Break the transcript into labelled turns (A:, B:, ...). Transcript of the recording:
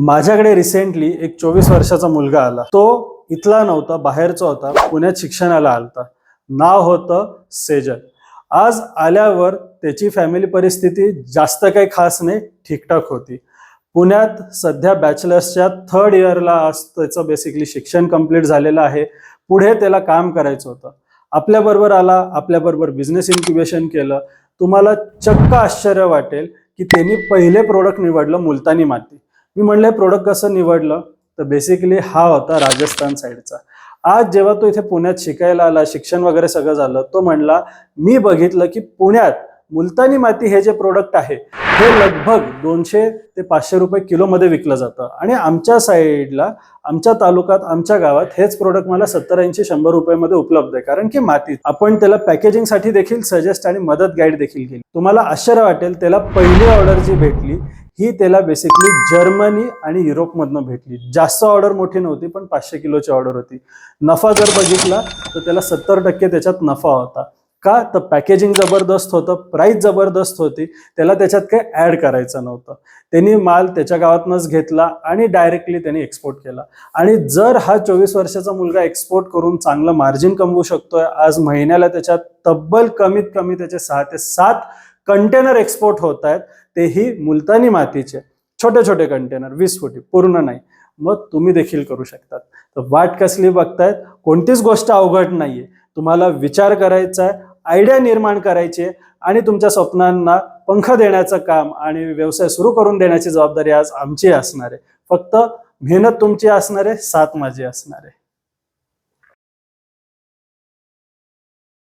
A: माझ्याकडे रिसेंटली एक 24 वर्षाचा मुलगा आला. तो इथला नव्हता, बाहेरचा होता, पुण्यात शिक्षणाला आलता. नाव होतं सेजल. आज आल्यावर त्याची फॅमिली परिस्थिती जास्त काही खास नाही, ठीकठाक होती. पुण्यात सध्या बॅचलर्सच्या 3rd इयरला आज त्याचं बेसिकली शिक्षण कंप्लीट झालेलं आहे. पुढे त्याला काम करायचं होतं. आपल्याबरोबर आला, आपल्याबरोबर बिझनेस इन्क्युबेशन केलं. तुम्हाला चक्क आश्चर्य वाटेल की त्यांनी पहिले प्रोडक्ट निवडलं मुलतानी माती. मी म्हणलं प्रोडक्ट कसं निवडलं, तर बेसिकली हा होता राजस्थान साईडचा. आज जेव्हा तो इथे पुण्यात शिकायला आला, शिक्षण वगैरे सगळं झालं, तो म्हणला मी बघितलं की पुण्यात मुलतानी माती हे जे प्रोडक्ट आहे हे लगभग 200 ते 500 रुपये किलोमध्ये विकलं जातं. आणि आमच्या साईडला, आमच्या तालुक्यात, आमच्या गावात हेच प्रोडक्ट मला 70, 80, 100 रुपयामध्ये उपलब्ध आहे. कारण की माती आपण त्याला पॅकेजिंगसाठी देखील सजेस्ट आणि मदत गाईड देखील केली. तुम्हाला आश्चर्य वाटेल, त्याला पहिली ऑर्डर जी भेटली ही त्याला बेसिकली जर्मनी आणि युरोपमधनं भेटली. जास्त ऑर्डर मोठी नव्हती, पण 500 किलोची ऑर्डर होती. नफा जर बघितला तर त्याला 70% त्याच्यात नफा होता. का तर पॅकेजिंग जबरदस्त होतं, प्राइस जबरदस्त होती, त्याला त्याच्यात काही ॲड करायचं नव्हतं. त्यांनी माल त्याच्या गावातनंच घेतला आणि डायरेक्टली त्यांनी एक्सपोर्ट केला. आणि जर हा 24 वर्षाचा मुलगा एक्सपोर्ट करून चांगलं मार्जिन कमवू शकतोय, आज महिन्याला त्याच्यात तब्बल कमीत कमी त्याचे 6 ते 7 कंटेनर एक्सपोर्ट होत आहेत, तेही मुलतानी मातीचे. छोटे छोटे कंटेनर, 20 फुटी, पूर्ण नाही. मग तुम्ही देखील करू शकतात. तर वाट कसली बघतायत? कोणतीच गोष्ट अवघड नाहीये. तुम्हाला विचार करायचा आहे, आयडिया निर्माण करायची आहे आणि तुमच्या स्वप्नांना पंख देण्याचं काम आणि व्यवसाय सुरू करून देण्याची जबाबदारी आज आमची असणार आहे. फक्त मेहनत तुमची असणार आहे, साथ माझी असणार आहे.